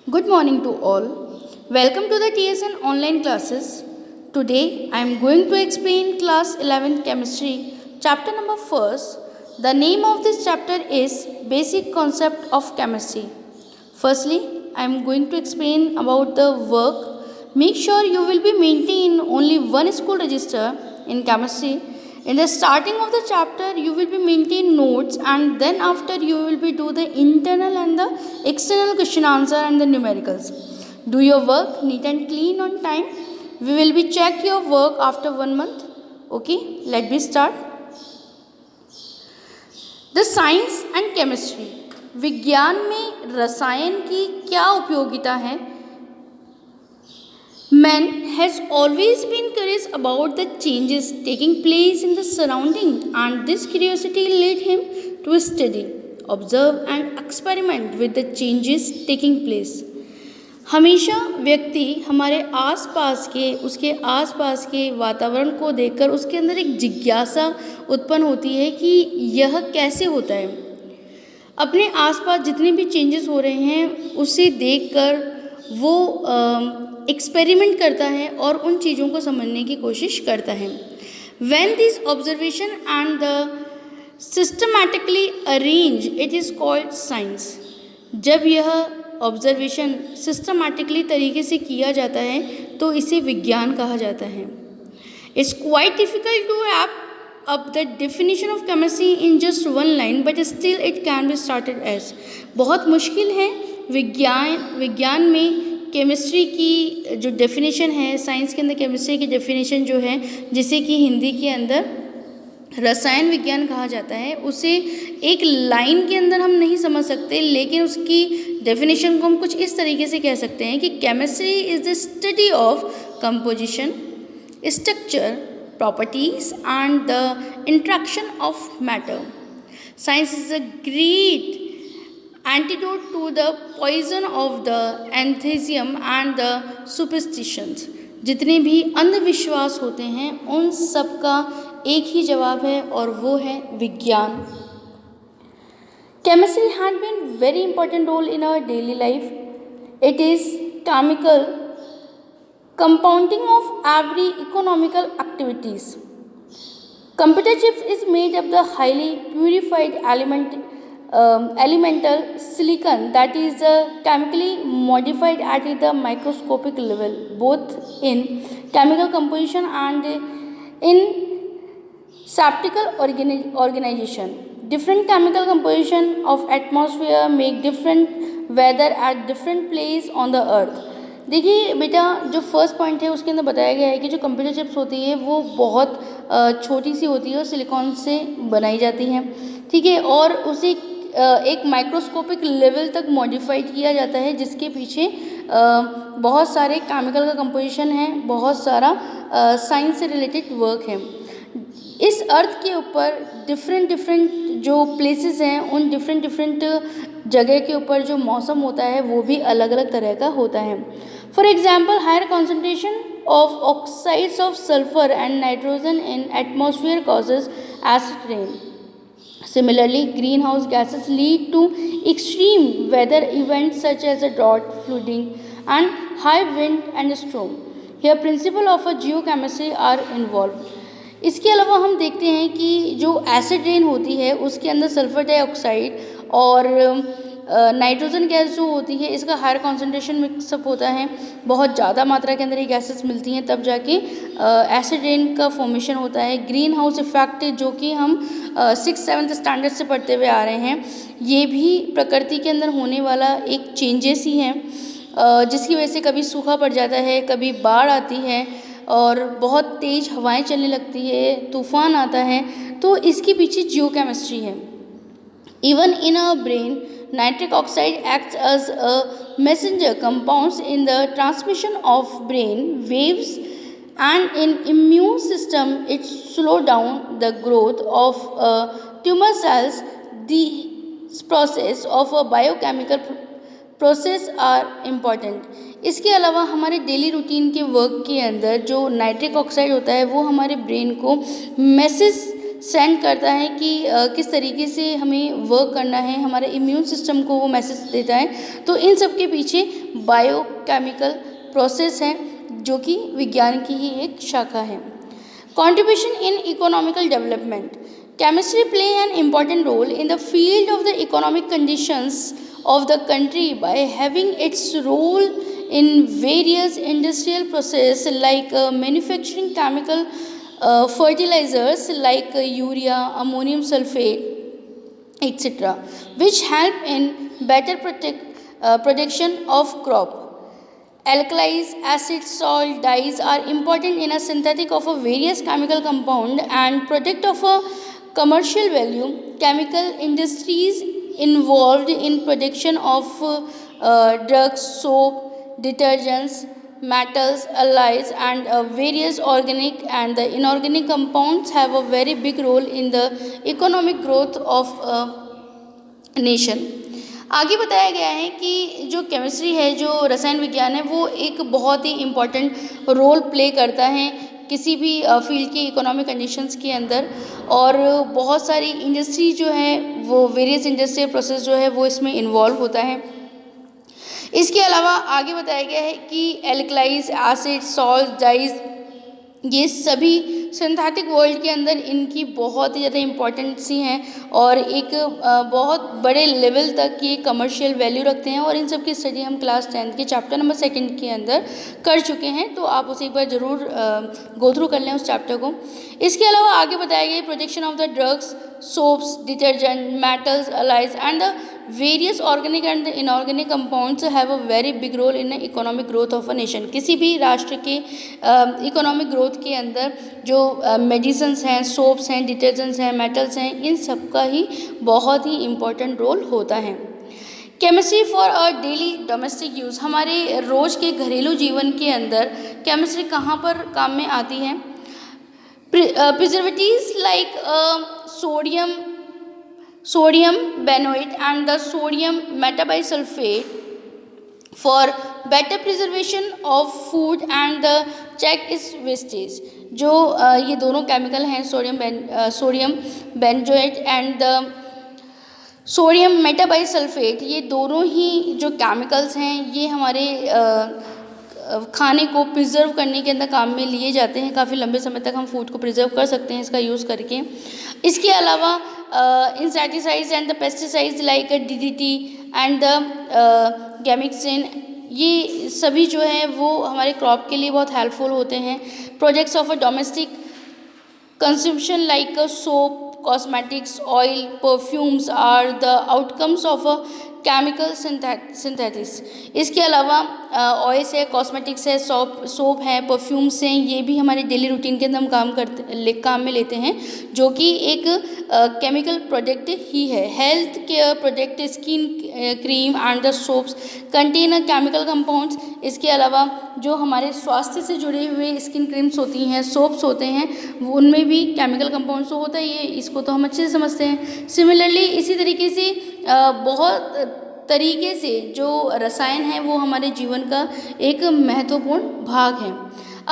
Good morning to all. Welcome to the TSN online classes. Today I am going to explain class 11th chemistry chapter number 1st. The name of this chapter is Basic Concept of Chemistry. Firstly, I am going to explain about the work. Make sure you will be maintaining only one school register in chemistry. In the starting of the chapter, you will be maintain notes, and then after you will be do the internal and the external question answer and the numericals. Do your work neat and clean on time. We will be check your work after 1 month. Okay, let me start. The science and chemistry, विज्ञान में रसायन की क्या उपयोगिता है? Man has always been curious about the changes taking place in the surrounding, and this curiosity led him to study, observe and experiment with the changes taking place. हमेशा व्यक्ति हमारे आसपास के उसके आसपास के वातावरण को देखकर उसके अंदर एक जिज्ञासा उत्पन्न होती है कि यह कैसे होता है। अपने आसपास जितने भी चेंजेस हो रहे हैं उसे देखकर वो एक्सपेरिमेंट करता है और उन चीज़ों को समझने की कोशिश करता है। When this observation and the systematically arrange, it is called science. जब यह ऑब्जर्वेशन सिस्टमैटिकली तरीके से किया जाता है तो इसे विज्ञान कहा जाता है। It's quite difficult to up the definition of chemistry in just one line, but still it can be started as. बहुत मुश्किल है विज्ञान में केमिस्ट्री की जो डेफिनेशन है, साइंस के अंदर केमिस्ट्री की डेफिनेशन जो है, जिसे कि हिंदी के अंदर रसायन विज्ञान कहा जाता है, उसे एक लाइन के अंदर हम नहीं समझ सकते, लेकिन उसकी डेफिनेशन को हम कुछ इस तरीके से कह सकते हैं कि chemistry is the study of composition, structure, properties and the interaction of matter. Science is a great antidote to the poison of the atheism and the superstitions. जितने भी अंधविश्वास होते हैं उन सब का एक ही जवाब है और वो है विज्ञान। Chemistry had been very important role in our daily life. It is chemical compounding of every economical activities. Computer chips is made of the highly purified elemental silicon that is chemically modified at the microscopic level, both in chemical composition and in septical organization. Different chemical composition of atmosphere make different weather at different place on the earth. देखिए बेटा, जो first point है उसके अंदर बताया गया है कि जो कंप्यूटर चिप्स होती है वो बहुत छोटी सी होती है और सिलिकॉन से बनाई जाती हैं, ठीक है, और उसे एक माइक्रोस्कोपिक लेवल तक मॉडिफाइड किया जाता है, जिसके पीछे बहुत सारे केमिकल का कंपोजिशन है, बहुत सारा साइंस से रिलेटेड वर्क है। इस अर्थ के ऊपर डिफरेंट जो प्लेसेस हैं उन डिफरेंट जगह के ऊपर जो मौसम होता है वो भी अलग अलग तरह का होता है। For example, higher concentration of oxides of sulphur and nitrogen in atmosphere causes acid rain. Similarly, greenhouse gases lead to extreme weather events such as a drought, flooding, and high wind and storm. Here, principle of a geochemistry are involved. इसके अलावा हम देखते हैं कि जो acid rain होती है उसके अंदर सल्फर डाइऑक्साइड और नाइट्रोजन गैस जो होती है इसका हायर कॉन्सेंट्रेशन मिक्सअप होता है, बहुत ज़्यादा मात्रा के अंदर ये गैसेस मिलती हैं, तब जाके एसिड रेन का फॉर्मेशन होता है। ग्रीन हाउस इफेक्ट जो कि हम 6th-7th स्टैंडर्ड से पढ़ते हुए आ रहे हैं, ये भी प्रकृति के अंदर होने वाला एक चेंजेस ही है, जिसकी वजह से कभी सूखा पड़ जाता है, कभी बाढ़ आती है और बहुत तेज़ हवाएं चलने लगती है, तूफान आता है, तो इसके पीछे जियोकेमिस्ट्री है। Even in a brain, nitric oxide acts as a messenger compounds in the transmission of brain waves and in immune system it slow down the growth of tumor cells. These process of a biochemical process are important. इसके अलावा हमारे daily routine के work के अंदर जो nitric oxide होता है वो हमारे ब्रेन को मैसेज सेंड करता है कि किस तरीके से हमें वर्क करना है, हमारे इम्यून सिस्टम को वो मैसेज देता है। तो इन सब के पीछे बायोकेमिकल प्रोसेस है जो कि विज्ञान की ही एक शाखा है। Contribution in economical development, chemistry play an important role in the field of the economic conditions of the country by having its role in various industrial process like manufacturing chemical fertilizers like urea, ammonium sulfate, etc., which help in better production of crop. Alkalis, acids, salt, dyes are important in a synthetic of a various chemical compound and product of a commercial value. Chemical industries involved in production of drugs, soap, detergents, metals, alloys, and various organic and the inorganic compounds have a very big role in the economic growth of a nation. आगे बताया गया है कि जो chemistry है, जो रसायन विज्ञान है, वो एक बहुत ही इम्पॉर्टेंट रोल प्ले करता है किसी भी फील्ड की इकोनॉमिक कंडीशंस के अंदर, और बहुत सारी इंडस्ट्री जो है वो वेरियस इंडस्ट्रियल प्रोसेस जो है वो इसमें इन्वॉल्व होता है। इसके अलावा आगे बताया गया है कि एल्कलाइज, एसिड, सॉल्ट, डाइज, ये सभी सिंथेटिक वर्ल्ड के अंदर इनकी बहुत ही ज़्यादा इम्पोर्टेंसी हैं और एक बहुत बड़े लेवल तक ये कमर्शियल वैल्यू रखते हैं, और इन सब की स्टडी हम क्लास 10th के चैप्टर नंबर 2 के अंदर कर चुके हैं, तो आप उसे एक बार ज़रूर गो थ्रू कर लें उस चैप्टर को। इसके अलावा आगे बताया गया production of the drugs, soaps, detergent, metals, alloys and the various organic and inorganic compounds have a very big role in economic growth of a nation. किसी भी राष्ट्र के इकोनॉमिक ग्रोथ के अंदर जो मेडिसिन्स हैं, सोप्स हैं, डिटर्जेंट्स हैं, मेटल्स हैं, इन सब का ही बहुत ही इम्पोर्टेंट रोल होता है। Chemistry for a daily domestic use, हमारे रोज़ के घरेलू जीवन के अंदर केमिस्ट्री कहाँ पर काम में आती है? Preservatives like sodium benoate and the sodium metabisulfate for better preservation of food and the check is wastage। जो ये दोनों केमिकल हैं, sodium benzoate and the sodium metabisulphite, ये दोनों ही जो केमिकल्स हैं ये हमारे खाने को प्रिजर्व करने के अंदर काम में लिए जाते हैं। काफ़ी लंबे समय तक हम फूड को प्रिजर्व कर सकते हैं इसका यूज़ करके। इसके अलावा insecticides and the pesticides like DDT and the gammexane, ये सभी जो है वो हमारे क्रॉप के लिए बहुत हेल्पफुल होते हैं। Projects of a domestic consumption like soap, cosmetics, oil, perfumes are the outcomes of a chemical synthesis। इसके अलावा ऑयल्स है, कॉस्मेटिक्स है, सोप है, परफ्यूम्स हैं, ये भी हमारे डेली रूटीन के अंदर हम काम में लेते हैं, जो कि एक केमिकल प्रोडक्ट ही है। Health care product, skin cream and the soaps contain a chemical compounds. इसके अलावा जो हमारे स्वास्थ्य से जुड़े हुए स्किन क्रीम्स होती हैं, सोप्स होते हैं, उनमें भी केमिकल कंपाउंड्स तो होता ही है, इसको तो हम अच्छे से समझते हैं। सिमिलरली इसी तरीके से बहुत तरीके से जो रसायन है वो हमारे जीवन का एक महत्वपूर्ण भाग है।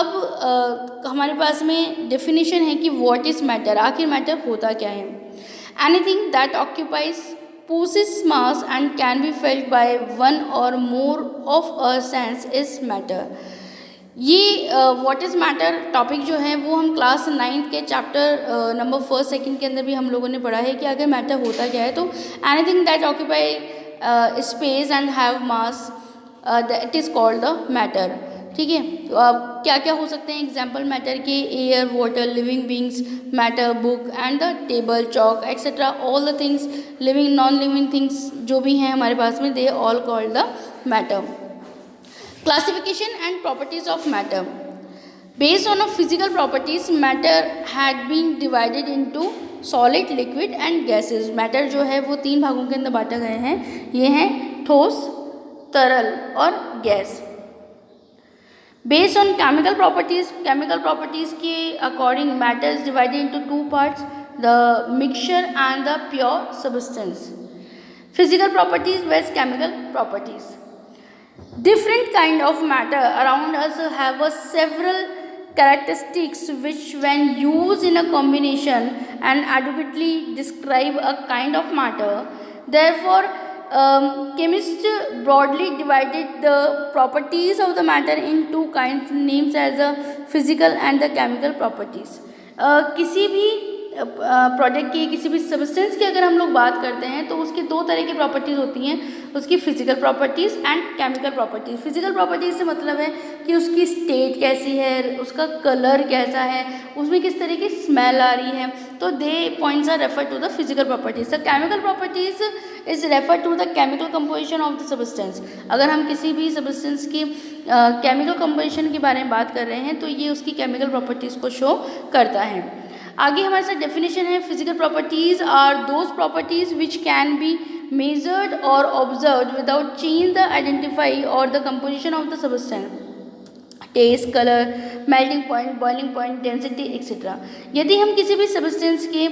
अब हमारे पास में डेफिनेशन है कि व्हाट इज़ मैटर, आखिर मैटर होता क्या है? Anything that occupies possess mass and can be felt by one or more of a sense is matter। ये व्हाट इज़ मैटर टॉपिक जो है वो हम क्लास 9th के चैप्टर नंबर 1, 2 के अंदर भी हम लोगों ने पढ़ा है कि अगर मैटर होता क्या है, तो anything that occupy space and have mass that is called the matter. ठीक है, तो अब क्या क्या हो सकते हैं एग्जाम्पल मैटर के? Air, water, living beings, matter, book and the table, chalk etcetera, all the things, living non living things जो भी हैं हमारे पास में, they all called the matter. Classification and properties of matter. Based on physical properties, matter had been divided into solid, liquid and gases। matter जो है वो 3 भागों के अंदर बांटा गए हैं, ये हैं ठोस, तरल और gas. Based on chemical properties के according matter is divided into 2 parts, the mixture and the pure substance। Physical properties versus chemical properties। Different kind of matter around us have a several characteristics which when used in a combination and adequately describe a kind of matter. Therefore, chemists broadly divided the properties of the matter in two kinds names as the physical and the chemical properties. किसी भी product की, किसी भी substance की अगर हम लोग बात करते हैं तो उसकी दो तरह की प्रॉपर्टीज़ होती हैं, उसकी physical properties and chemical properties. Physical properties से मतलब है कि उसकी स्टेट कैसी है, उसका कलर कैसा है, उसमें किस तरह की स्मेल आ रही है, तो they points are refer to the physical properties. The chemical properties is refer to the chemical composition of the substance. अगर हम किसी भी सब्सटेंस की केमिकल कंपोजिशन के बारे में बात कर रहे हैं तो ये उसकी केमिकल प्रॉपर्टीज़ को शो करता है. आगे हमारे साथ डेफिनेशन है. Physical properties are those properties which can be measured or observed without change the identify or the composition of the substance. Taste, colour, melting point, boiling point, density etcetera. यदि हम किसी भी सब्सटेंस के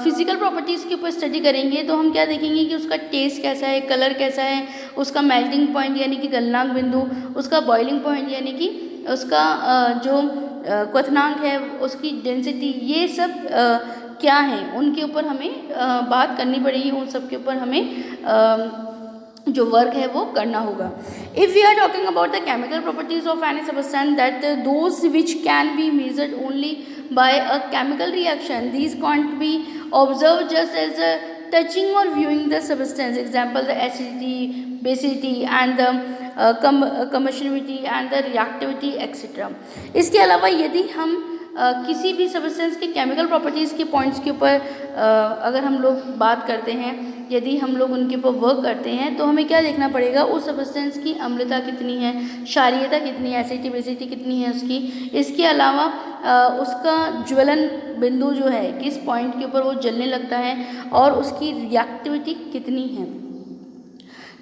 physical properties के ऊपर study करेंगे तो हम क्या देखेंगे कि उसका टेस्ट कैसा है, कलर कैसा है, उसका मेल्टिंग पॉइंट यानी कि गलनांक बिंदु, उसका बॉइलिंग पॉइंट यानी कि उसका जो क्वथनांक है, उसकी डेंसिटी, ये सब क्या है, उनके ऊपर हमें बात करनी पड़ेगी. उन सब के ऊपर हमें जो वर्क है वो करना होगा. If we are talking about the chemical properties of any substance that those which can be measured only by a chemical reaction, these can't be observe just as a touching or viewing the substance. Example the acidity, basicity and the combustibility and the reactivity etcetera. इसके अलावा यदि हम किसी भी substance के chemical properties के points के ऊपर अगर हम लोग बात करते हैं, यदि हम लोग उनके ऊपर वर्क करते हैं तो हमें क्या देखना पड़ेगा, उस सब्सटेंस की अम्लता कितनी है, क्षारीयता कितनी है, एसिडिटी बेसिडिटी कितनी है उसकी. इसके अलावा उसका ज्वलन बिंदु जो है, किस पॉइंट के ऊपर वो जलने लगता है और उसकी रिएक्टिविटी कितनी है.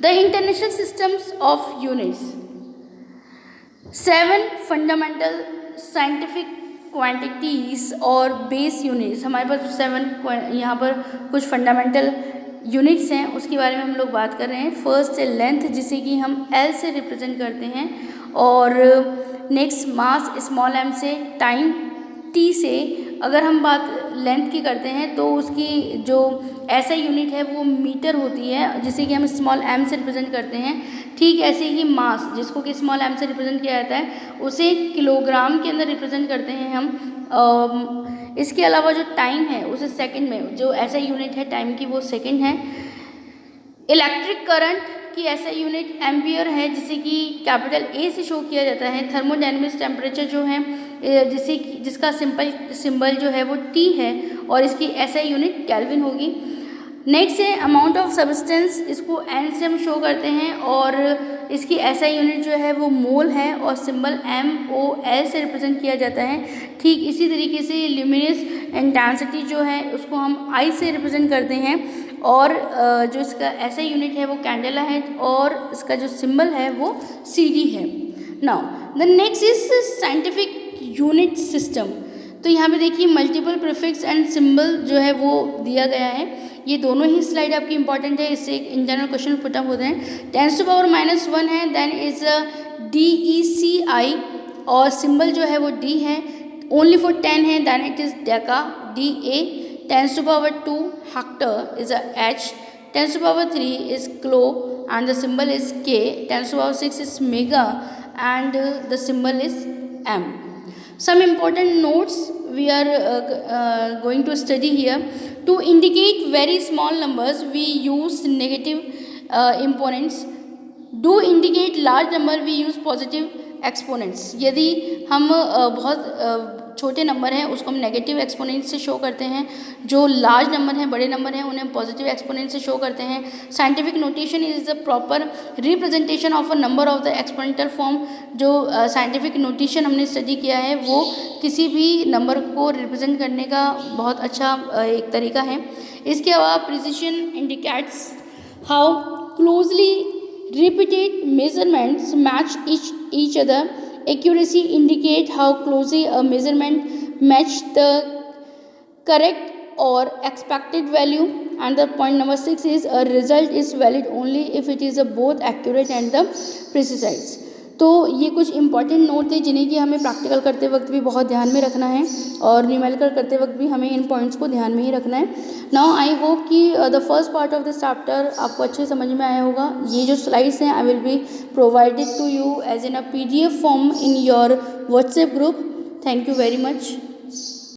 The international systems of units. 7 fundamental scientific quantities और बेस यूनिट्स. हमारे पास 7 यहाँ पर कुछ फंडामेंटल यूनिट्स हैं, उसके बारे में हम लोग बात कर रहे हैं. फर्स्ट है लेंथ, जिसे कि हम L से रिप्रेजेंट करते हैं, और नेक्स्ट मास स्मॉल m से, टाइम T से. अगर हम बात लेंथ की करते हैं तो उसकी जो ऐसा यूनिट है वो मीटर होती है, जिसे कि हम स्मॉल m से रिप्रेजेंट करते हैं. ठीक ऐसे ही मास, जिसको कि स्मॉल m से रिप्रेजेंट किया जाता है, उसे किलोग्राम के अंदर रिप्रेजेंट करते हैं हम. इसके अलावा जो टाइम है उसे सेकंड में, जो ऐसा यूनिट है टाइम की, वो सेकंड है. इलेक्ट्रिक करंट की ऐसा यूनिट एम्पियर है, जिसे कि कैपिटल A से शो किया जाता है. थर्मोडायनेमिक्स टेम्परेचर जो है, जिसका सिंबल जो है वो T है, और इसकी ऐसा यूनिट केल्विन होगी. नेक्स्ट है अमाउंट ऑफ सब्सटेंस, इसको N से हम शो करते हैं, और इसकी ऐसा यूनिट जो है वो मोल है, और सिंबल MOL से रिप्रेजेंट किया जाता है. ठीक इसी तरीके से ल्यूमिनस इंटेंसिटी जो है उसको हम I से रिप्रेजेंट करते हैं, और जो इसका ऐसा यूनिट है वो कैंडेला है, और इसका जो सिंबल है वो CD है. Now the next is scientific unit system. तो यहाँ पे देखिए मल्टीपल प्रीफिक्स एंड सिंबल जो है वो दिया गया है. ये दोनों ही स्लाइड आपकी इंपॉर्टेंट है, इससे in general question put up होते हैं. 10⁻⁻1 है, देन इज DECI, और सिंबल जो है वो D है. ओनली फॉर 10 है, then it is deca, DA. 10⁻2 hecto is H. 10⁻3 is kilo and the symbol is K. 10⁻6 is mega and the symbol is M. Some important notes we are going to study here. To indicate very small numbers we use negative exponents. Do indicate large number we use positive exponents. यदि हम बहुत छोटे number हैं उसको हम negative exponent से show करते हैं, जो लार्ज नंबर हैं, बड़े नंबर हैं, उन्हें पॉजिटिव एक्सपोनेंट से शो करते हैं. Scientific notation is the proper representation of a number of the exponential form. जो साइंटिफिक नोटेशन हमने स्टडी किया है वो किसी भी नंबर को रिप्रेजेंट करने का बहुत अच्छा एक तरीका है. इसके अलावा precision indicates how closely repeated measurements match each other. Accuracy indicate how closely a measurement match the correct or expected value. And the point number 6 is a result is valid only if it is both accurate and the precise. तो ये कुछ important note थे जिन्हें कि हमें practical करते वक्त भी बहुत ध्यान में रखना है और न्यूमेरिकल करते वक्त भी हमें इन पॉइंट्स को ध्यान में ही रखना है। नाउ आई होप कि the first part of this chapter आपको अच्छे समझ में आया होगा। ये जो स्लाइड्स हैं I will be provided to you as in a PDF form in your WhatsApp group. Thank you very much.